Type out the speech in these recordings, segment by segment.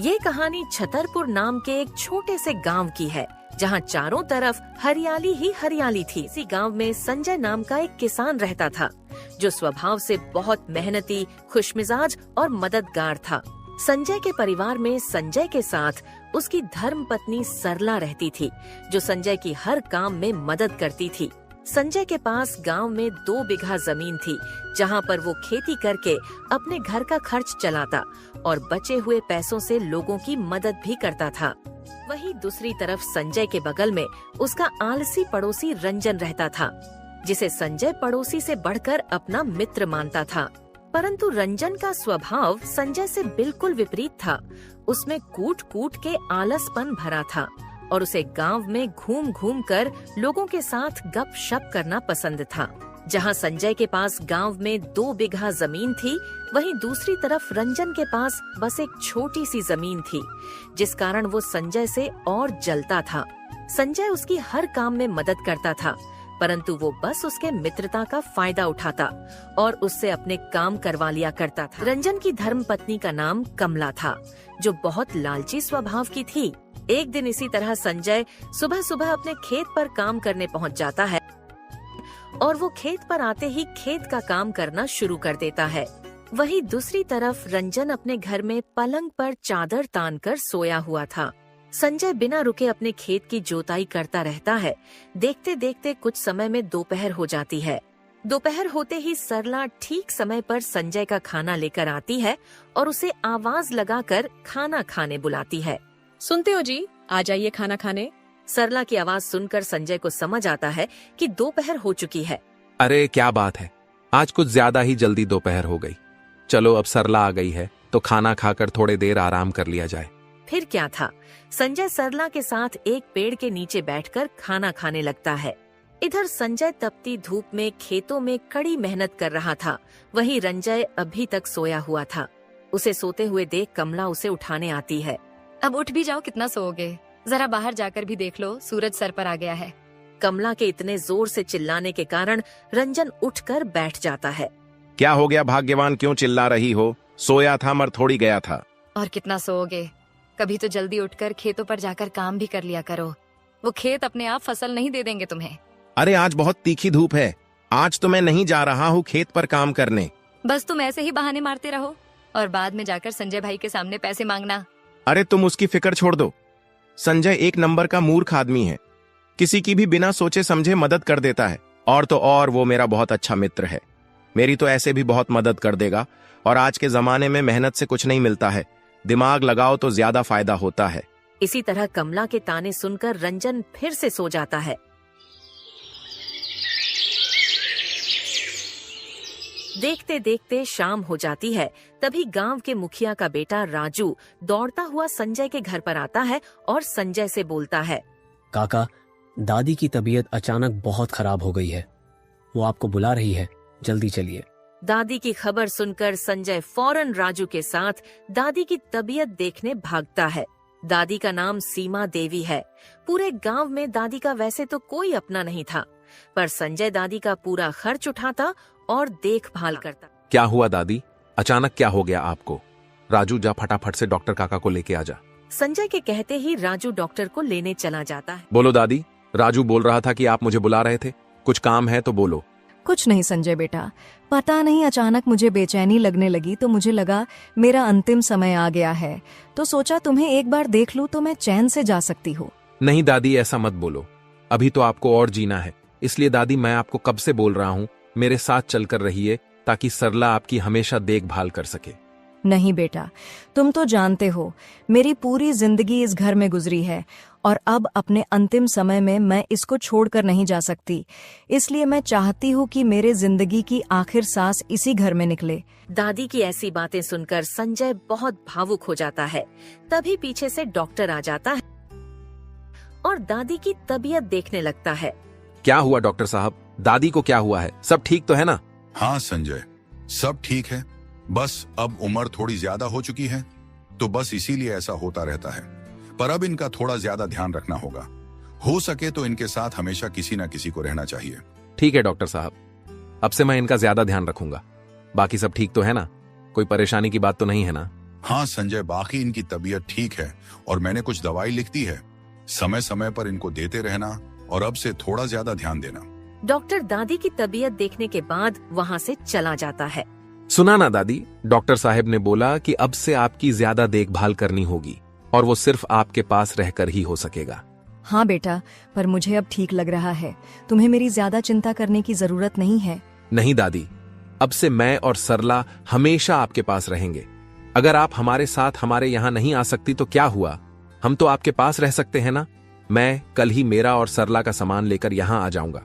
ये कहानी छतरपुर नाम के एक छोटे से गांव की है, जहां चारों तरफ हरियाली ही हरियाली थी। इसी गांव में संजय नाम का एक किसान रहता था, जो स्वभाव से बहुत मेहनती, खुशमिजाज और मददगार था। संजय के परिवार में संजय के साथ उसकी धर्म पत्नी सरला रहती थी, जो संजय की हर काम में मदद करती थी। संजय के पास गांव में 2 बीघा जमीन थी, जहां पर वो खेती करके अपने घर का खर्च चलाता और बचे हुए पैसों से लोगों की मदद भी करता था। वहीं दूसरी तरफ संजय के बगल में उसका आलसी पड़ोसी रंजन रहता था, जिसे संजय पड़ोसी से बढ़कर अपना मित्र मानता था। परंतु रंजन का स्वभाव संजय से बिल्कुल विपरीत था। उसमें कूट कूट के आलसपन भरा था और उसे गांव में घूम घूम कर लोगों के साथ गपशप करना पसंद था। जहां संजय के पास गांव में 2 बीघा जमीन थी, वहीं दूसरी तरफ रंजन के पास बस एक छोटी सी जमीन थी, जिस कारण वो संजय से और जलता था। संजय उसकी हर काम में मदद करता था, परंतु वो बस उसके मित्रता का फायदा उठाता और उससे अपने काम करवा लिया करता था। रंजन की धर्मपत्नी का नाम कमला था, जो बहुत लालची स्वभाव की थी। एक दिन इसी तरह संजय सुबह सुबह अपने खेत पर काम करने पहुंच जाता है और वो खेत पर आते ही खेत का काम करना शुरू कर देता है। वहीं दूसरी तरफ रंजन अपने घर में पलंग पर चादर तान कर सोया हुआ था। संजय बिना रुके अपने खेत की जोताई करता रहता है। देखते देखते कुछ समय में दोपहर हो जाती है। दोपहर होते ही सरला ठीक समय पर संजय का खाना लेकर आती है और उसे आवाज लगाकर खाना खाने बुलाती है। सुनते हो जी, आ जाइए खाना खाने। सरला की आवाज सुनकर संजय को समझ आता है कि दोपहर हो चुकी है। अरे क्या बात है, आज कुछ ज्यादा ही जल्दी दोपहर हो गई। चलो अब सरला आ गई है तो खाना खाकर थोड़ी देर आराम कर लिया जाए। फिर क्या था, संजय सरला के साथ एक पेड़ के नीचे बैठकर खाना खाने लगता है। इधर संजय तपती धूप में खेतों में कड़ी मेहनत कर रहा था, वहीं रंजय अभी तक सोया हुआ था। उसे सोते हुए देख कमला उसे उठाने आती है। अब उठ भी जाओ, कितना सोओगे? जरा बाहर जाकर भी देख लो, सूरज सर पर आ गया है। कमला के इतने जोर से चिल्लाने के कारण रंजन उठकर बैठ जाता है। क्या हो गया भाग्यवान, क्यों चिल्ला रही हो? सोया था मर थोड़ी गया था। और कितना सोओगे? कभी तो जल्दी उठकर खेतों पर जाकर काम भी कर लिया करो। वो खेत अपने आप फसल नहीं दे देंगे तुम्हें। अरे आज बहुत तीखी धूप है, आज तो मैं नहीं जा रहा हूँ खेत पर काम करने। बस तुम ऐसे ही बहाने मारते रहो और बाद में जाकर संजय भाई के सामने पैसे मांगना। अरे तुम उसकी फिक्र छोड़ दो। संजय एक नंबर का मूर्ख आदमी है, किसी की भी बिना सोचे समझे मदद कर देता है। और तो और वो मेरा बहुत अच्छा मित्र है, मेरी तो ऐसे भी बहुत मदद कर देगा। और आज के जमाने में मेहनत से कुछ नहीं मिलता है, दिमाग लगाओ तो ज्यादा फायदा होता है। इसी तरह कमला के ताने सुनकर रंजन फिर से सो जाता है। देखते देखते शाम हो जाती है। तभी गांव के मुखिया का बेटा राजू दौड़ता हुआ संजय के घर पर आता है और संजय से बोलता है, काका, दादी की तबीयत अचानक बहुत खराब हो गई है, वो आपको बुला रही है, जल्दी चलिए। दादी की खबर सुनकर संजय फौरन राजू के साथ दादी की तबीयत देखने भागता है। दादी का नाम सीमा देवी है। पूरे गांव में दादी का वैसे तो कोई अपना नहीं था, पर संजय दादी का पूरा खर्च उठाता और देखभाल करता। क्या हुआ दादी, अचानक क्या हो गया आपको? राजू जा फटाफट से डॉक्टर काका को लेके आ जा। संजय के कहते ही राजू डॉक्टर को लेने चला जाता है। बोलो दादी, राजू बोल रहा था कि आप मुझे बुला रहे थे, कुछ काम है तो बोलो। कुछ नहीं संजय बेटा, पता नहीं अचानक मुझे बेचैनी लगने लगी तो मुझे लगा मेरा अंतिम समय आ गया है, तो सोचा तुम्हें एक बार देख लूं तो मैं चैन से जा सकती हूँ। नहीं दादी, ऐसा मत बोलो, अभी तो आपको और जीना है। इसलिए दादी मैं आपको कब से बोल रहा हूँ, मेरे साथ चलकर रहिए ताकि सरला आपकी हमेशा देखभाल कर सके। नहीं बेटा, तुम तो जानते हो मेरी पूरी जिंदगी इस घर में गुजरी है और अब अपने अंतिम समय में मैं इसको छोड़कर नहीं जा सकती। इसलिए मैं चाहती हूँ कि मेरे जिंदगी की आखिर सांस इसी घर में निकले। दादी की ऐसी बातें सुनकर संजय बहुत भावुक हो जाता है। तभी पीछे से डॉक्टर आ जाता है और दादी की तबीयत देखने लगता है। क्या हुआ डॉक्टर साहब, दादी को क्या हुआ है? सब ठीक तो है ना? हाँ संजय, सब ठीक है, बस अब उम्र थोड़ी ज्यादा हो चुकी है तो बस इसीलिए ऐसा होता रहता है। पर अब इनका थोड़ा ज्यादा ध्यान रखना होगा, हो सके तो इनके साथ हमेशा किसी न किसी को रहना चाहिए। ठीक है डॉक्टर साहब, अब से मैं इनका ज्यादा ध्यान रखूंगा। बाकी सब ठीक तो है ना? कोई परेशानी की बात तो नहीं है ना? हाँ संजय, बाकी इनकी तबीयत ठीक है और मैंने कुछ दवाई लिख दी है। समय समय पर इनको देते रहना और अब से थोड़ा ज्यादा ध्यान देना। डॉक्टर दादी की तबीयत देखने के बाद वहाँ से चला जाता है। सुना ना दादी, डॉक्टर साहब ने बोला कि अब से आपकी ज्यादा देखभाल करनी होगी और वो सिर्फ आपके पास रहकर ही हो सकेगा। हाँ बेटा, पर मुझे अब ठीक लग रहा है। तुम्हें मेरी ज्यादा चिंता करने की जरूरत नहीं है। नहीं दादी, अब से मैं और सरला हमेशा आपके पास रहेंगे। अगर आप हमारे साथ हमारे यहाँ नहीं आ सकती तो क्या हुआ, हम तो आपके पास रह सकते हैं ना। मैं कल ही मेरा और सरला का सामान लेकर यहाँ आ जाऊंगा।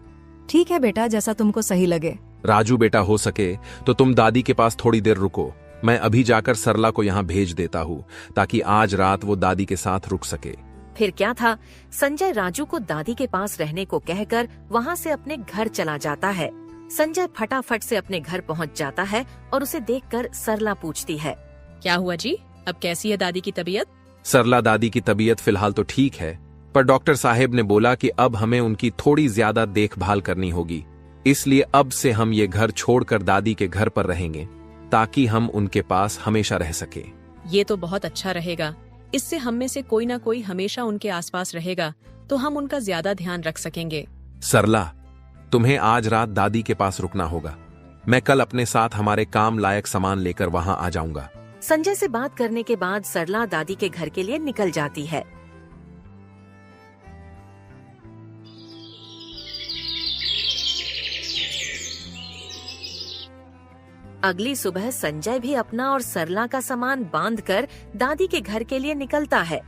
ठीक है बेटा, जैसा तुमको सही लगे। राजू बेटा, हो सके तो तुम दादी के पास थोड़ी देर रुको। मैं अभी जाकर सरला को यहाँ भेज देता हूँ ताकि आज रात वो दादी के साथ रुक सके। फिर क्या था, संजय राजू को दादी के पास रहने को कहकर वहाँ से अपने घर चला जाता है। संजय फटाफट से अपने घर पहुँच जाता है और उसे देखकर सरला पूछती है, क्या हुआ जी, अब कैसी है दादी की तबीयत? सरला दादी की तबीयत फिलहाल तो ठीक है, पर डॉक्टर साहेब ने बोला कि अब हमें उनकी थोड़ी ज्यादा देखभाल करनी होगी। इसलिए अब से हम ये घर छोड़कर दादी के घर पर रहेंगे ताकि हम उनके पास हमेशा रह सके। ये तो बहुत अच्छा रहेगा। इससे हम में से कोई ना कोई हमेशा उनके आसपास रहेगा तो हम उनका ज्यादा ध्यान रख सकेंगे। सरला, तुम्हें आज रात दादी के पास रुकना होगा। मैं कल अपने साथ हमारे काम लायक सामान लेकर वहाँ आ जाऊंगा। संजय से बात करने के बाद सरला दादी के घर के लिए निकल जाती है। अगली सुबह संजय भी अपना और सरला का सामान बांधकर दादी के घर के लिए निकलता है,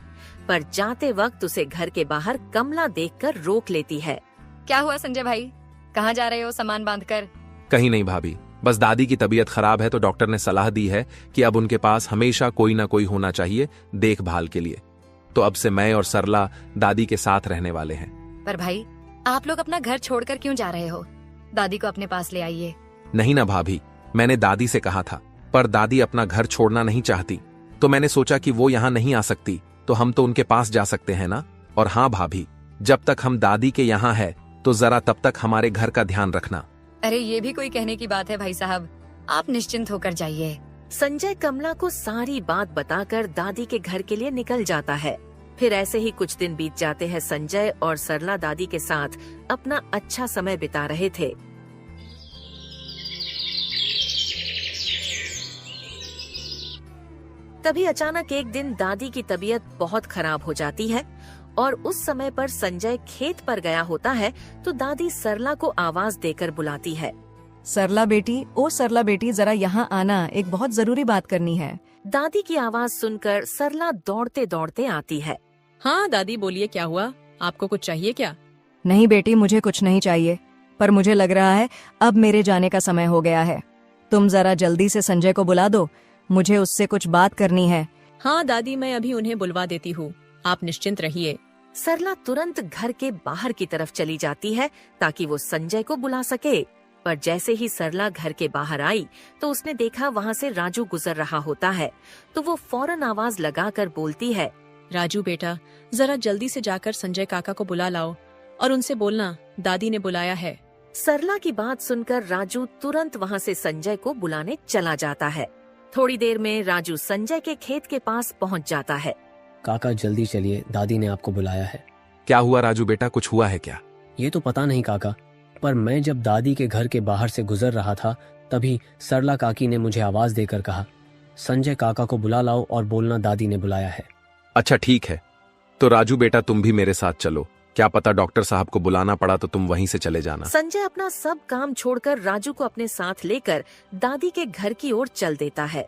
पर जाते वक्त उसे घर के बाहर कमला देखकर रोक लेती है। क्या हुआ संजय भाई, कहाँ जा रहे हो सामान बांधकर? कहीं नहीं भाभी, बस दादी की तबीयत खराब है तो डॉक्टर ने सलाह दी है कि अब उनके पास हमेशा कोई ना कोई होना चाहिए देखभाल के लिए। तो अब से मैं और सरला दादी के साथ रहने वाले हैं। पर भाई, आप लोग अपना घर छोड़कर क्यों जा रहे हो? दादी को अपने पास ले आइए। नहीं ना भाभी, मैंने दादी से कहा था, पर दादी अपना घर छोड़ना नहीं चाहती, तो मैंने सोचा कि वो यहाँ नहीं आ सकती तो हम तो उनके पास जा सकते हैं ना। और हाँ भाभी, जब तक हम दादी के यहाँ है तो जरा तब तक हमारे घर का ध्यान रखना। अरे ये भी कोई कहने की बात है भाई साहब, आप निश्चिंत होकर जाइए। संजय कमला को सारी बात बताकर दादी के घर के लिए निकल जाता है। फिर ऐसे ही कुछ दिन बीत जाते हैं। संजय और सरला दादी के साथ अपना अच्छा समय बिता रहे थे। तभी अचानक एक दिन दादी की तबीयत बहुत खराब हो जाती है और उस समय पर संजय खेत पर गया होता है तो दादी सरला को आवाज देकर बुलाती है। सरला बेटी, ओ सरला बेटी, जरा यहाँ आना, एक बहुत जरूरी बात करनी है। दादी की आवाज सुनकर सरला दौड़ते दौड़ते आती है। हाँ दादी बोलिए, क्या हुआ, आपको कुछ चाहिए क्या? नहीं बेटी, मुझे कुछ नहीं चाहिए, पर मुझे लग रहा है अब मेरे जाने का समय हो गया है। तुम जरा जल्दी से संजय को बुला दो, मुझे उससे कुछ बात करनी है। हाँ दादी, मैं अभी उन्हें बुलवा देती हूँ, आप निश्चिंत रहिए। सरला तुरंत घर के बाहर की तरफ चली जाती है ताकि वो संजय को बुला सके। पर जैसे ही सरला घर के बाहर आई तो उसने देखा वहाँ से राजू गुजर रहा होता है, तो वो फौरन आवाज लगाकर बोलती है, राजू बेटा, जरा जल्दी से जाकर संजय काका को बुला लाओ और उनसे बोलना दादी ने बुलाया है। सरला की बात सुनकर राजू तुरंत वहाँ से संजय को बुलाने चला जाता है। थोड़ी देर में राजू संजय के खेत के पास पहुँच जाता है। काका जल्दी चलिए, दादी ने आपको बुलाया है। क्या हुआ राजू बेटा, कुछ हुआ है क्या? ये तो पता नहीं काका, पर मैं जब दादी के घर के बाहर से गुजर रहा था तभी सरला काकी ने मुझे आवाज देकर कहा, संजय काका को बुला लाओ और बोलना दादी ने बुलाया है। अच्छा ठीक है, तो राजू बेटा तुम भी मेरे साथ चलो, क्या पता डॉक्टर साहब को बुलाना पड़ा तो तुम वहीं से चले जाना। संजय अपना सब काम छोड़कर राजू को अपने साथ लेकर दादी के घर की ओर चल देता है।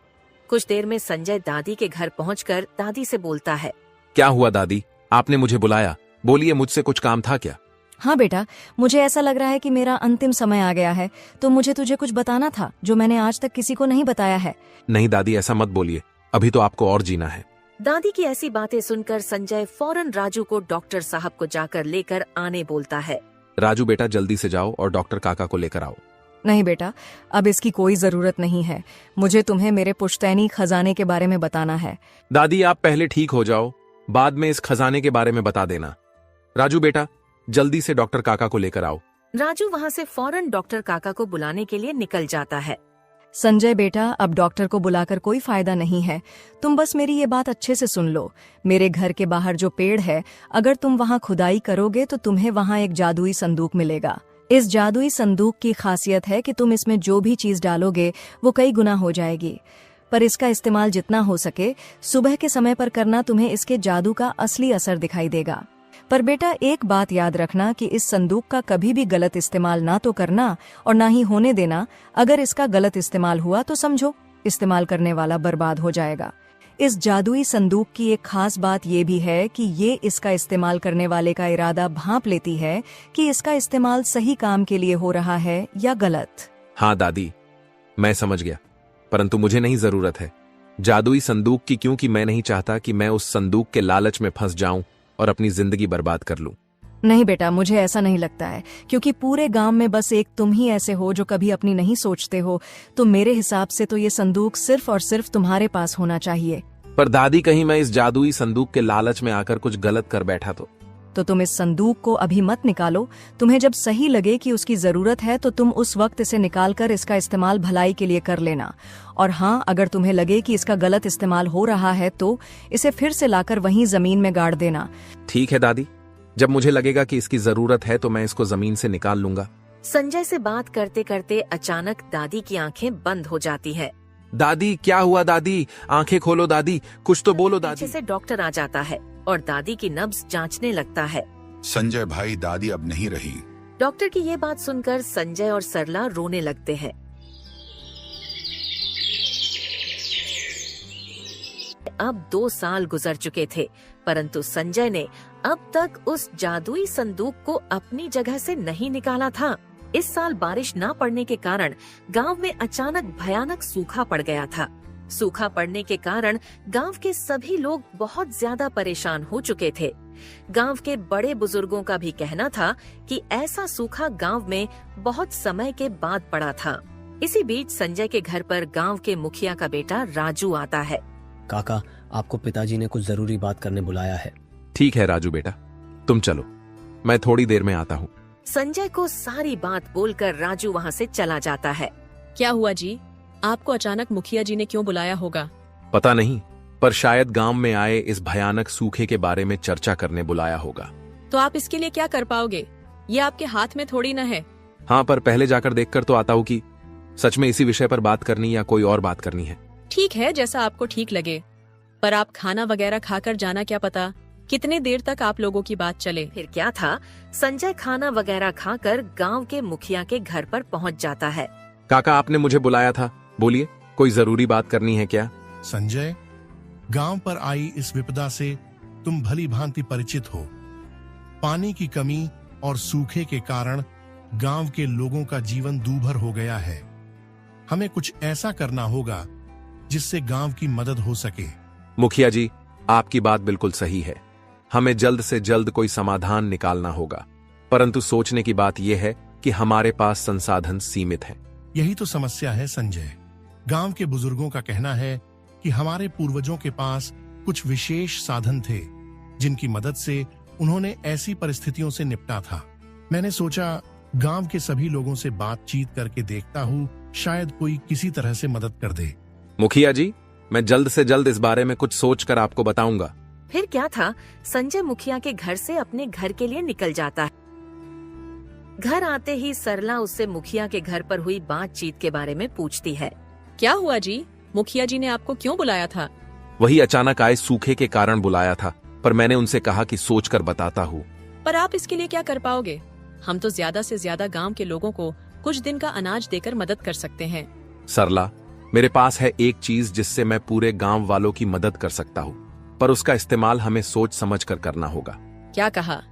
कुछ देर में संजय दादी के घर पहुंचकर दादी से बोलता है, क्या हुआ दादी, आपने मुझे बुलाया, बोलिए मुझसे कुछ काम था क्या? हाँ बेटा, मुझे ऐसा लग रहा है कि मेरा अंतिम समय आ गया है, तो मुझे तुझे कुछ बताना था जो मैंने आज तक किसी को नहीं बताया है। नहीं दादी, ऐसा मत बोलिए, अभी तो आपको और जीना है। दादी की ऐसी बातें सुनकर संजय फौरन राजू को डॉक्टर साहब को जाकर लेकर आने बोलता है। राजू बेटा जल्दी से जाओ और डॉक्टर काका को लेकर आओ। नहीं बेटा, अब इसकी कोई जरूरत नहीं है, मुझे तुम्हें मेरे पुश्तैनी खजाने के बारे में बताना है। दादी आप पहले ठीक हो जाओ, बाद में इस खजाने के बारे में बता देना। राजू बेटा जल्दी से डॉक्टर काका को लेकर आओ। राजू वहाँ से फौरन डॉक्टर काका को बुलाने के लिए निकल जाता है। संजय बेटा, अब डॉक्टर को बुलाकर कोई फायदा नहीं है। तुम बस मेरी ये बात अच्छे से सुन लो। मेरे घर के बाहर जो पेड़ है, अगर तुम वहां खुदाई करोगे तो तुम्हें वहां एक जादुई संदूक मिलेगा। इस जादुई संदूक की खासियत है कि तुम इसमें जो भी चीज डालोगे वो कई गुना हो जाएगी। पर इसका इस्तेमाल जितना हो सके सुबह के समय पर करना, तुम्हें इसके जादू का असली असर दिखाई देगा। पर बेटा, एक बात याद रखना कि इस संदूक का कभी भी गलत इस्तेमाल ना तो करना और ना ही होने देना। अगर इसका गलत इस्तेमाल हुआ तो समझो इस्तेमाल करने वाला बर्बाद हो जाएगा। इस जादुई संदूक की एक खास बात ये भी है कि ये इसका इस्तेमाल करने वाले का इरादा भांप लेती है कि इसका इस्तेमाल सही काम के लिए हो रहा है या गलत। हाँ दादी, मैं समझ गया, परंतु मुझे नहीं जरूरत है जादुई संदूक की, क्योंकि मैं नहीं चाहता कि मैं उस संदूक के लालच में फंस जाऊं और अपनी जिंदगी बर्बाद कर लूं। नहीं बेटा, मुझे ऐसा नहीं लगता है, क्योंकि पूरे गांव में बस एक तुम ही ऐसे हो जो कभी अपनी नहीं सोचते हो। तो मेरे हिसाब से तो ये संदूक सिर्फ और सिर्फ तुम्हारे पास होना चाहिए। पर दादी, कहीं मैं इस जादुई संदूक के लालच में आकर कुछ गलत कर बैठा तो तुम इस संदूक को अभी मत निकालो। तुम्हें जब सही लगे कि उसकी जरूरत है तो तुम उस वक्त इसे निकालकर इसका इस्तेमाल भलाई के लिए कर लेना। और हाँ, अगर तुम्हें लगे कि इसका गलत इस्तेमाल हो रहा है तो इसे फिर से लाकर वहीं जमीन में गाड़ देना। ठीक है दादी, जब मुझे लगेगा कि इसकी जरूरत है तो मैं इसको जमीन से निकाल लूंगा। संजय से बात करते करते अचानक दादी की आंखें बंद हो जाती है। दादी, क्या हुआ दादी? आंखें खोलो दादी, कुछ तो बोलो दादी। पीछे से डॉक्टर आ जाता है और दादी की नब्ज जांचने लगता है। संजय भाई, दादी अब नहीं रही। डॉक्टर की ये बात सुनकर संजय और सरला रोने लगते हैं। अब 2 साल गुजर चुके थे, परंतु संजय ने अब तक उस जादुई संदूक को अपनी जगह से नहीं निकाला था। इस साल बारिश न पड़ने के कारण गांव में अचानक भयानक सूखा पड़ गया था। सूखा पड़ने के कारण गांव के सभी लोग बहुत ज्यादा परेशान हो चुके थे। गांव के बड़े बुजुर्गों का भी कहना था कि ऐसा सूखा गांव में बहुत समय के बाद पड़ा था। इसी बीच संजय के घर पर गांव के मुखिया का बेटा राजू आता है। काका, आपको पिताजी ने कुछ जरूरी बात करने बुलाया है। ठीक है राजू बेटा, तुम चलो, मैं थोड़ी देर में आता हूँ। संजय को सारी बात बोलकर राजू वहाँ से चला जाता है। क्या हुआ जी? आपको अचानक मुखिया जी ने क्यों बुलाया होगा? पता नहीं, पर शायद गांव में आए इस भयानक सूखे के बारे में चर्चा करने बुलाया होगा। तो आप इसके लिए क्या कर पाओगे? ये आपके हाथ में थोड़ी न है। हाँ, पर पहले जाकर देखकर तो आता हूँ कि सच में इसी विषय पर बात करनी या कोई और बात करनी है। ठीक है, जैसा आपको ठीक लगे, पर आप खाना वगैरह खाकर जाना, क्या पता कितने देर तक आप लोगों की बात चले। फिर क्या था, संजय खाना वगैरह खाकर गांव के मुखिया के घर पर पहुंच जाता है। काका, आपने मुझे बुलाया था, बोलिए, कोई जरूरी बात करनी है क्या? संजय, गांव पर आई इस विपदा से तुम भली भांति परिचित हो। पानी की कमी और सूखे के कारण गांव के लोगों का जीवन दूभर हो गया है। हमें कुछ ऐसा करना होगा जिससे गांव की मदद हो सके। मुखिया जी, आपकी बात बिल्कुल सही है। हमें जल्द से जल्द कोई समाधान निकालना होगा, परंतु सोचने की बात यह है कि हमारे पास संसाधन सीमित हैं। यही तो समस्या है संजय। गांव के बुजुर्गों का कहना है कि हमारे पूर्वजों के पास कुछ विशेष साधन थे जिनकी मदद से उन्होंने ऐसी परिस्थितियों से निपटा था। मैंने सोचा गांव के सभी लोगों से बातचीत करके देखता हूँ, शायद कोई किसी तरह से मदद कर दे। मुखिया जी, मैं जल्द से जल्द इस बारे में कुछ सोचकर आपको बताऊंगा। फिर क्या था, संजय मुखिया के घर से अपने घर के लिए निकल जाता है। घर आते ही सरला उससे मुखिया के घर पर हुई बातचीत के बारे में पूछती है। क्या हुआ जी? मुखिया जी ने आपको क्यों बुलाया था? वही अचानक आए सूखे के कारण बुलाया था, पर मैंने उनसे कहा कि सोचकर बताता हूँ। पर आप इसके लिए क्या कर पाओगे? हम तो ज्यादा से ज्यादा गांव के लोगों को कुछ दिन का अनाज देकर मदद कर सकते हैं। सरला, मेरे पास है एक चीज जिससे मैं पूरे गांव वालों की मदद कर सकता हूँ, पर उसका इस्तेमाल हमें सोच समझ कर करना होगा। क्या कहा?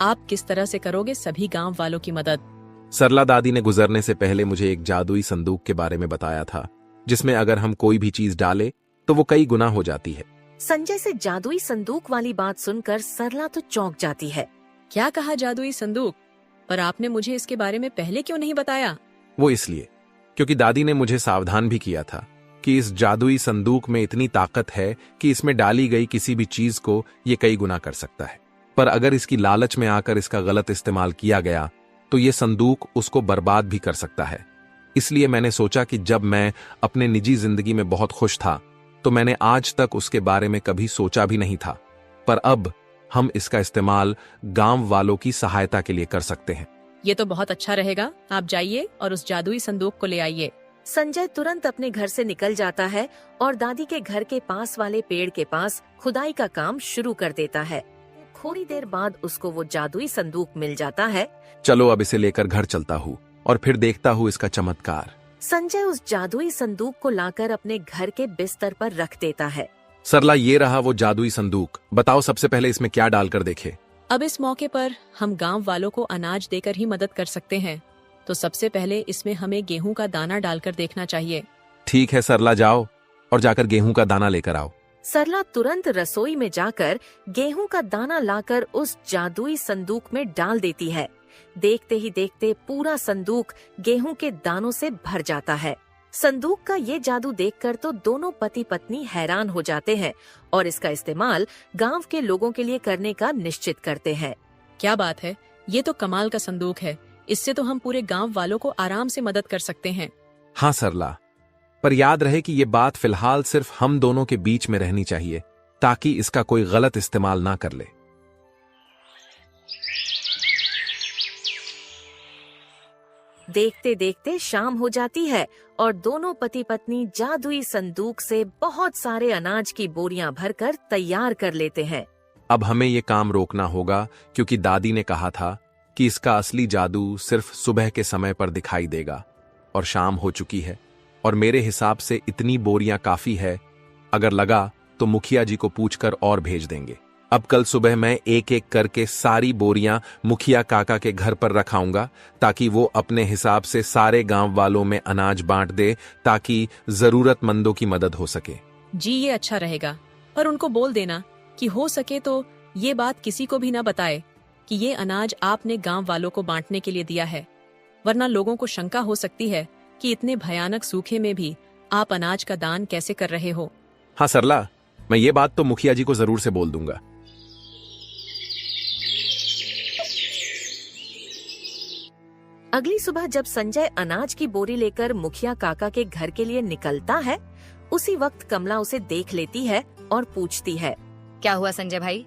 आप किस तरह से करोगे सभी गांव वालों की मदद? सरला दादी ने गुजरने से पहले मुझे एक जादुई संदूक के बारे में बताया था, जिसमें अगर हम कोई भी चीज डाले तो वो कई गुना हो जाती है। संजय से जादुई संदूक वाली बात सुनकर सरला तो चौंक जाती है। क्या कहा जादुई संदूक? पर आपने मुझे इसके बारे में पहले क्यों नहीं बताया? वो इसलिए क्योंकि दादी ने मुझे सावधान भी किया था कि इस जादुई संदूक में इतनी ताकत है कि इसमें डाली गई किसी भी चीज को ये कई गुना कर सकता है। पर अगर इसकी लालच में आकर इसका गलत इस्तेमाल किया गया तो ये संदूक उसको बर्बाद भी कर सकता है। इसलिए मैंने सोचा कि जब मैं अपने निजी जिंदगी में बहुत खुश था तो मैंने आज तक उसके बारे में कभी सोचा भी नहीं था, पर अब हम इसका इस्तेमाल गांव वालों की सहायता के लिए कर सकते हैं। ये तो बहुत अच्छा रहेगा। आप जाइए और उस जादुई संदूक को ले आइए। संजय तुरंत अपने घर से निकल जाता है और दादी के घर के पास वाले पेड़ के पास खुदाई का काम शुरू कर देता है। थोड़ी देर बाद उसको वो जादुई संदूक मिल जाता है। चलो अब इसे लेकर घर चलता हूँ और फिर देखता हूँ इसका चमत्कार। संजय उस जादुई संदूक को लाकर अपने घर के बिस्तर पर रख देता है। सरला, ये रहा वो जादुई संदूक। बताओ सबसे पहले इसमें क्या डालकर देखे। अब इस मौके पर हम गांव वालों को अनाज देकर ही मदद कर सकते हैं, तो सबसे पहले इसमें हमें गेहूं का दाना डालकर देखना चाहिए। ठीक है सरला, जाओ और जाकर गेहूं का दाना लेकर आओ। सरला तुरंत रसोई में जाकर गेहूं का दाना लाकर उस जादुई संदूक में डाल देती है। देखते ही देखते पूरा संदूक गेहूं के दानों से भर जाता है। संदूक का ये जादू देखकर तो दोनों पति पत्नी हैरान हो जाते हैं और इसका इस्तेमाल गांव के लोगों के लिए करने का निश्चित करते हैं। क्या बात है, ये तो कमाल का संदूक है। इससे तो हम पूरे गांव वालों को आराम से मदद कर सकते हैं। हाँ सरला, पर याद रहे कि ये बात फिलहाल सिर्फ हम दोनों के बीच में रहनी चाहिए, ताकि इसका कोई गलत इस्तेमाल ना कर ले। देखते देखते शाम हो जाती है और दोनों पति पत्नी जादुई संदूक से बहुत सारे अनाज की बोरियां भरकर तैयार कर लेते हैं। अब हमें ये काम रोकना होगा, क्योंकि दादी ने कहा था कि इसका असली जादू सिर्फ सुबह के समय पर दिखाई देगा और शाम हो चुकी है और मेरे हिसाब से इतनी बोरियां काफी है। अगर लगा तो मुखिया जी को पूछकर और भेज देंगे। अब कल सुबह मैं एक एक करके सारी बोरियां मुखिया काका के घर पर रखाऊंगा, ताकि वो अपने हिसाब से सारे गांव वालों में अनाज बांट दे, ताकि जरूरतमंदों की मदद हो सके। जी, ये अच्छा रहेगा, पर उनको बोल देना कि हो सके तो ये बात किसी को भी न बताए कि ये अनाज आपने गांव वालों को बांटने के लिए दिया है, वरना लोगों को शंका हो सकती है कि इतने भयानक सूखे में भी आप अनाज का दान कैसे कर रहे हो। हाँ सरला, मैं ये बात तो मुखिया जी को जरूर से बोल दूंगा। अगली सुबह जब संजय अनाज की बोरी लेकर मुखिया काका के घर के लिए निकलता है, उसी वक्त कमला उसे देख लेती है और पूछती है, क्या हुआ संजय भाई,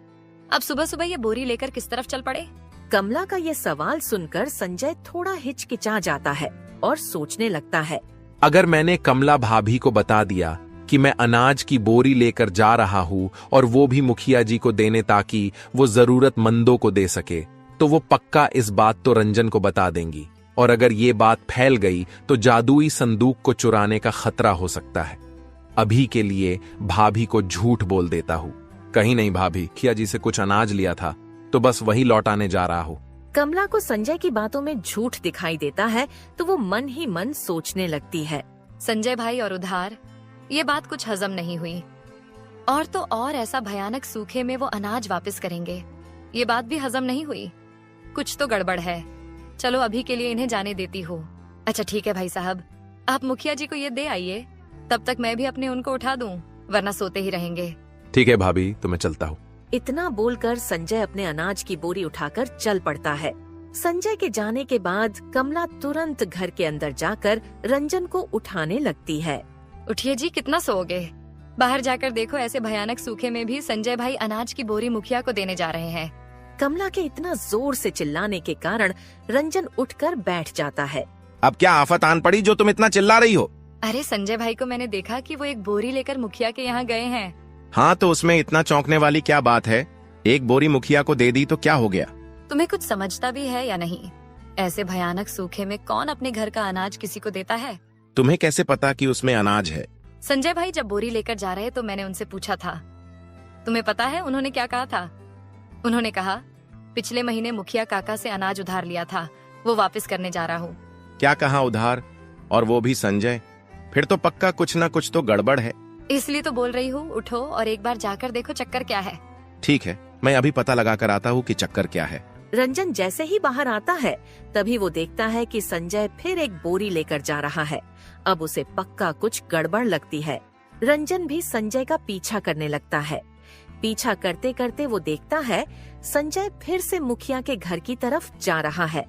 अब सुबह सुबह ये बोरी लेकर किस तरफ चल पड़े? कमला का ये सवाल सुनकर संजय थोड़ा हिचकिचा जाता है और सोचने लगता है, अगर मैंने कमला भाभी को बता दिया कि मैं अनाज की बोरी लेकर जा रहा हूँ और वो भी मुखिया जी को देने, ताकि वो जरूरतमंदों को दे सके, तो वो पक्का इस बात तो रंजन को बता देंगी, और अगर ये बात फैल गई तो जादुई संदूक को चुराने का खतरा हो सकता है। अभी के लिए भाभी को झूठ बोल देता हूँ। कहीं नहीं भाभी, मुखिया जी से कुछ अनाज लिया था तो बस वही लौटाने जा रहा हूँ। कमला को संजय की बातों में झूठ दिखाई देता है तो वो मन ही मन सोचने लगती है, संजय भाई और उधार, ये बात कुछ हजम नहीं हुई, और तो और ऐसा भयानक सूखे में वो अनाज वापस करेंगे, ये बात भी हजम नहीं हुई। कुछ तो गड़बड़ है। चलो अभी के लिए इन्हें जाने देती हूँ। अच्छा ठीक है भाई साहब, आप मुखिया जी को ये दे आइए, तब तक मैं भी अपने उनको उठा दूं, वरना सोते ही रहेंगे। ठीक है भाभी, तो मैं चलता हूँ। इतना बोलकर संजय अपने अनाज की बोरी उठाकर चल पड़ता है। संजय के जाने के बाद कमला तुरंत घर के अंदर जाकर रंजन को उठाने लगती है। उठिए जी, कितना सोओगे? बाहर जाकर देखो, ऐसे भयानक सूखे में भी संजय भाई अनाज की बोरी मुखिया को देने जा रहे हैं। कमला के इतना जोर से चिल्लाने के कारण रंजन उठकर बैठ जाता है। अब क्या आफत आन पड़ी जो तुम इतना चिल्ला रही हो? अरे संजय भाई को मैंने देखा कि वो एक बोरी लेकर मुखिया के यहाँ गए हैं। हाँ, तो उसमें इतना चौंकने वाली क्या बात है? एक बोरी मुखिया को दे दी तो क्या हो गया? तुम्हें कुछ समझता भी है या नहीं? ऐसे भयानक सूखे में कौन अपने घर का अनाज किसी को देता है? तुम्हें कैसे पता कि उसमें अनाज है? संजय भाई जब बोरी लेकर जा रहे तो मैंने उनसे पूछा था। तुम्हें पता है उन्होंने क्या कहा था? उन्होंने कहा, पिछले महीने मुखिया काका से अनाज उधार लिया था, वो वापस करने जा रहा हूँ। क्या कहा उधार? और वो भी संजय? फिर तो पक्का कुछ ना कुछ तो गड़बड़ है। इसलिए तो बोल रही हूँ, उठो और एक बार जाकर देखो चक्कर क्या है। ठीक है, मैं अभी पता लगा कर आता हूँ कि चक्कर क्या है। रंजन जैसे ही बाहर आता है तभी वो देखता है कि संजय फिर एक बोरी लेकर जा रहा है। अब उसे पक्का कुछ गड़बड़ लगती है। रंजन भी संजय का पीछा करने लगता है। पीछा करते करते वो देखता है संजय फिर से मुखिया के घर की तरफ जा रहा है।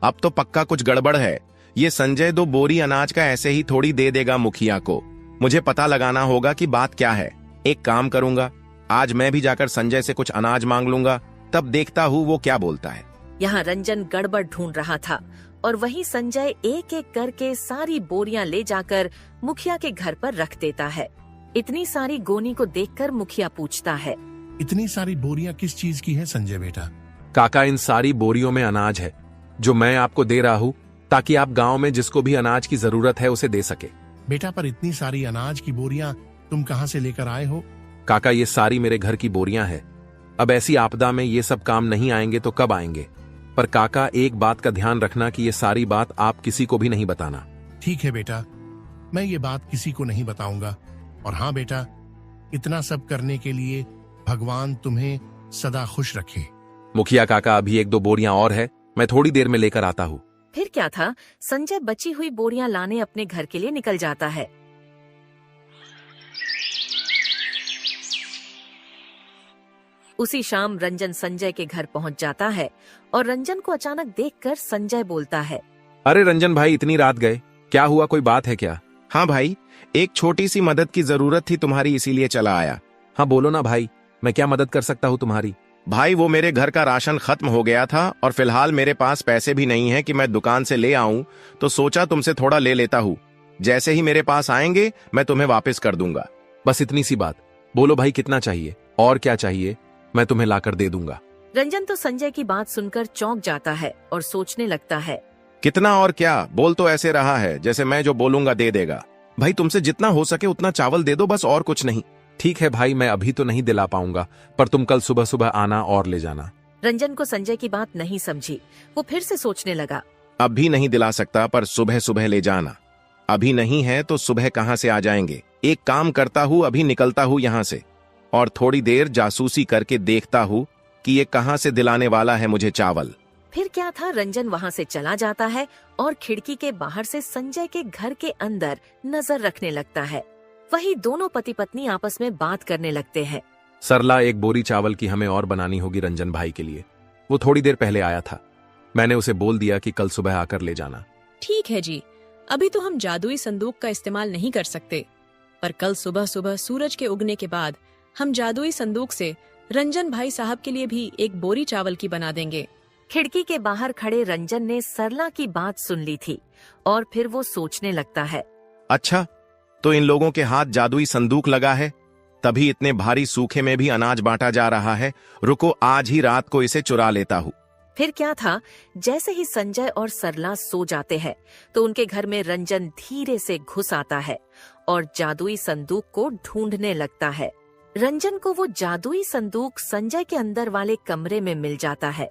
अब तो पक्का कुछ गड़बड़ है, ये संजय 2 बोरी अनाज का ऐसे ही थोड़ी दे देगा मुखिया को। मुझे पता लगाना होगा कि बात क्या है। एक काम करूंगा, आज मैं भी जाकर संजय से कुछ अनाज मांग लूंगा, तब देखता हूँ वो क्या बोलता है। यहाँ रंजन गड़बड़ ढूंढ रहा था और वहीं संजय एक एक करके सारी बोरियां ले जाकर मुखिया के घर पर रख देता है। इतनी सारी गोनी को देखकर मुखिया पूछता है, इतनी सारी बोरियां किस चीज की है संजय बेटा? काका, इन सारी बोरियों में अनाज है जो मैं आपको दे रहा हूँ, ताकि आप गांव में जिसको भी अनाज की जरूरत है उसे दे सके। बेटा, पर इतनी सारी अनाज की बोरियां तुम कहाँ से लेकर आए हो? काका, ये सारी मेरे घर की बोरियां हैं। अब ऐसी आपदा में ये सब काम नहीं आएंगे तो कब आएंगे? पर काका, एक बात का ध्यान रखना कि ये सारी बात आप किसी को भी नहीं बताना। ठीक है बेटा, मैं ये बात किसी को नहीं बताऊंगा। और हाँ बेटा, इतना सब करने के लिए भगवान तुम्हें सदा खुश रखे। मुखिया काका, अभी 1-2 बोरियां और है, मैं थोड़ी देर में लेकर आता हूँ। फिर क्या था, संजय बची हुई बोरियां लाने अपने घर के लिए निकल जाता है। उसी शाम रंजन संजय के घर पहुंच जाता है और रंजन को अचानक देखकर संजय बोलता है, अरे रंजन भाई, इतनी रात गए, क्या हुआ? कोई बात है क्या? हाँ भाई, एक छोटी सी मदद की जरूरत थी तुम्हारी, इसीलिए चला आया। हाँ बोलो ना भाई, मैं क्या मदद कर सकता हूँ तुम्हारी? भाई, वो मेरे घर का राशन खत्म हो गया था और फिलहाल मेरे पास पैसे भी नहीं है कि मैं दुकान से ले आऊं, तो सोचा तुमसे थोड़ा ले लेता हूँ। जैसे ही मेरे पास आएंगे मैं तुम्हें वापस कर दूंगा। बस इतनी सी बात। बोलो भाई, कितना चाहिए और क्या चाहिए, मैं तुम्हें लाकर दे दूंगा। रंजन तो संजय की बात सुनकर चौंक जाता है और सोचने लगता है, कितना और क्या? बोल तो ऐसे रहा है जैसे मैं जो बोलूंगा दे देगा। भाई, तुमसे जितना हो सके उतना चावल दे दो, बस, और कुछ नहीं। ठीक है भाई, मैं अभी तो नहीं दिला पाऊंगा, पर तुम कल सुबह सुबह आना और ले जाना। रंजन को संजय की बात नहीं समझी। वो फिर से सोचने लगा, अब भी नहीं दिला सकता, पर सुबह सुबह ले जाना। अभी नहीं है तो सुबह कहाँ से आ जाएंगे? एक काम करता हूँ, अभी निकलता हूँ यहाँ से और थोड़ी देर जासूसी करके देखता हूँ कि ये कहाँ से दिलाने वाला है मुझे चावल। फिर क्या था, रंजन वहाँ से चला जाता है और खिड़की के बाहर से संजय के घर के अंदर नजर रखने लगता है। वही दोनों पति पत्नी आपस में बात करने लगते हैं। सरला, 1 बोरी चावल की हमें और बनानी होगी रंजन भाई के लिए। वो थोड़ी देर पहले आया था, मैंने उसे बोल दिया कि कल सुबह आकर ले जाना। ठीक है जी, अभी तो हम जादुई संदूक का इस्तेमाल नहीं कर सकते, पर कल सुबह सुबह सूरज के उगने के बाद हम जादुई संदूक से रंजन भाई साहब के लिए भी 1 बोरी चावल की बना देंगे। खिड़की के बाहर खड़े रंजन ने सरला की बात सुन ली थी और फिर वो सोचने लगता है, अच्छा, तो इन लोगों के हाथ जादुई संदूक लगा है, तभी इतने भारी सूखे में भी अनाज बांटा जा रहा है। रुको, आज ही रात को इसे चुरा लेता हूँ। फिर क्या था, जैसे ही संजय और सरला सो जाते हैं तो उनके घर में रंजन धीरे से घुस आता है और जादुई संदूक को ढूंढने लगता है। रंजन को वो जादुई संदूक संजय के अंदर वाले कमरे में मिल जाता है,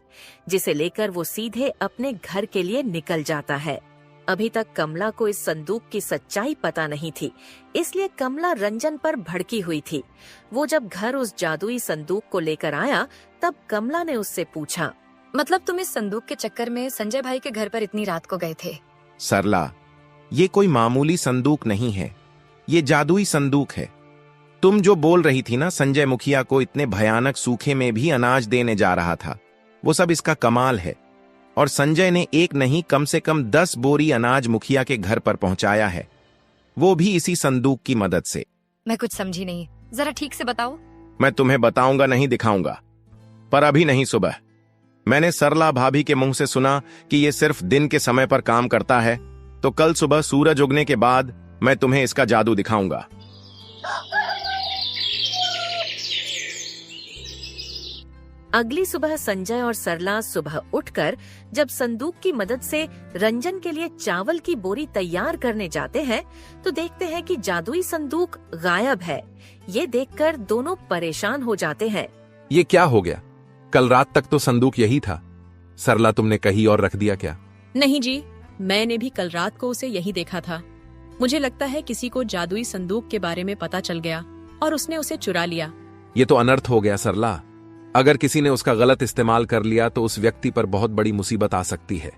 जिसे लेकर वो सीधे अपने घर के लिए निकल जाता है। अभी तक कमला को इस संदूक की सच्चाई पता नहीं थी, इसलिए कमला रंजन पर भड़की हुई थी। वो जब घर उस जादुई संदूक को लेकर आया, तब कमला ने उससे पूछा, मतलब तुम इस संदूक के चक्कर में संजय भाई के घर पर इतनी रात को गए थे? सरला, ये कोई मामूली संदूक नहीं है, ये जादुई संदूक है। तुम जो बोल रही थी ना, संजय मुखिया को इतने भयानक सूखे में भी अनाज देने जा रहा था, वो सब इसका कमाल है। और संजय ने एक नहीं, कम से कम 10 बोरी अनाज मुखिया के घर पर पहुंचाया है, वो भी इसी संदूक की मदद से। मैं कुछ समझी नहीं, जरा ठीक से बताओ। मैं तुम्हें बताऊंगा नहीं, दिखाऊंगा, पर अभी नहीं, सुबह। मैंने सरला भाभी के मुंह से सुना कि ये सिर्फ दिन के समय पर काम करता है, तो कल सुबह सूरज उगने के बाद मैं तुम्हें इसका जादू दिखाऊंगा। अगली सुबह संजय और सरला सुबह उठकर जब संदूक की मदद से रंजन के लिए चावल की बोरी तैयार करने जाते हैं, तो देखते हैं कि जादुई संदूक गायब है। ये देखकर दोनों परेशान हो जाते हैं। ये क्या हो गया? कल रात तक तो संदूक यही था। सरला, तुमने कहीं और रख दिया क्या? नहीं जी, मैंने भी कल रात को उसे यही देखा था। मुझे लगता है किसी को जादुई संदूक के बारे में पता चल गया और उसने उसे चुरा लिया। ये तो अनर्थ हो गया सरला। अगर किसी ने उसका गलत इस्तेमाल कर लिया तो उस व्यक्ति पर बहुत बड़ी मुसीबत आ सकती है।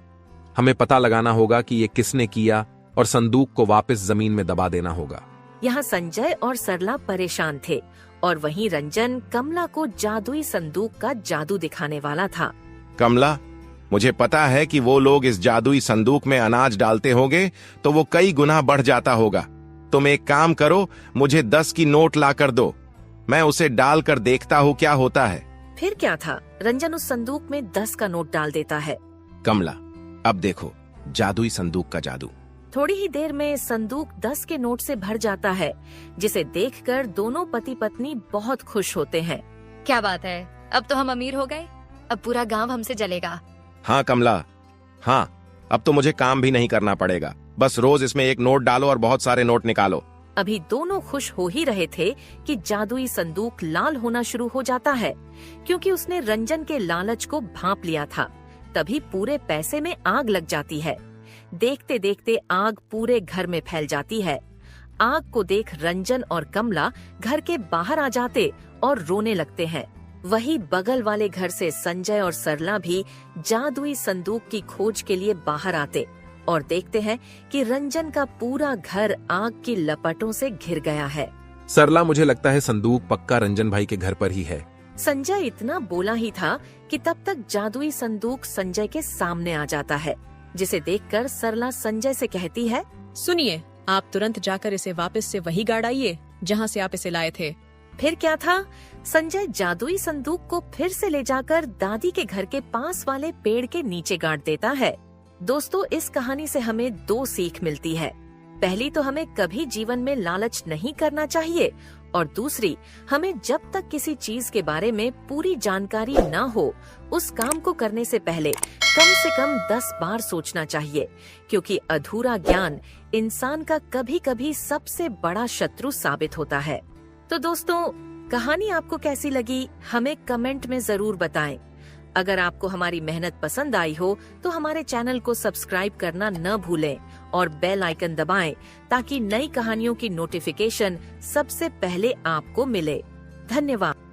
हमें पता लगाना होगा कि ये किसने किया और संदूक को वापस जमीन में दबा देना होगा। यहाँ संजय और सरला परेशान थे और वहीं रंजन कमला को जादुई संदूक का जादू दिखाने वाला था। कमला, मुझे पता है कि वो लोग इस जादुई संदूक में अनाज डालते होंगे तो वो कई गुना बढ़ जाता होगा। तुम एक काम करो, मुझे 10 की नोट ला कर दो, मैं उसे डाल कर देखता हूँ क्या होता है। फिर क्या था, रंजन उस संदूक में 10 का नोट डाल देता है। कमला, अब देखो जादुई संदूक का जादू। थोड़ी ही देर में संदूक 10 के नोट से भर जाता है, जिसे देखकर दोनों पति पत्नी बहुत खुश होते हैं। क्या बात है, अब तो हम अमीर हो गए, अब पूरा गांव हमसे जलेगा। हाँ कमला, हाँ, अब तो मुझे काम भी नहीं करना पड़ेगा, बस रोज इसमें एक नोट डालो और बहुत सारे नोट निकालो। अभी दोनों खुश हो ही रहे थे कि जादुई संदूक लाल होना शुरू हो जाता है, क्योंकि उसने रंजन के लालच को भांप लिया था। तभी पूरे पैसे में आग लग जाती है। देखते देखते आग पूरे घर में फैल जाती है। आग को देख रंजन और कमला घर के बाहर आ जाते और रोने लगते हैं। वही बगल वाले घर से संजय और सरला भी जादुई संदूक की खोज के लिए बाहर आते और देखते हैं कि रंजन का पूरा घर आग की लपटों से घिर गया है। सरला, मुझे लगता है संदूक पक्का रंजन भाई के घर पर ही है। संजय इतना बोला ही था कि तब तक जादुई संदूक संजय के सामने आ जाता है, जिसे देखकर सरला संजय से कहती है, सुनिए, आप तुरंत जाकर इसे वापस से वही गाड़ आइए जहाँ से आप इसे लाए थे। फिर क्या था, संजय जादुई संदूक को फिर से ले जाकर दादी के घर के पास वाले पेड़ के नीचे गाड़ देता है। दोस्तों, इस कहानी से हमें 2 सीख मिलती है। पहली तो हमें कभी जीवन में लालच नहीं करना चाहिए, और दूसरी, हमें जब तक किसी चीज के बारे में पूरी जानकारी न हो, उस काम को करने से पहले कम से कम 10 बार सोचना चाहिए, क्योंकि अधूरा ज्ञान इंसान का कभी कभी सबसे बड़ा शत्रु साबित होता है। तो दोस्तों, कहानी आपको कैसी लगी हमें कमेंट में जरूर बताएं। अगर आपको हमारी मेहनत पसंद आई हो तो हमारे चैनल को सब्सक्राइब करना न भूलें और बेल आइकन दबाएं, ताकि नई कहानियों की नोटिफिकेशन सबसे पहले आपको मिले। धन्यवाद।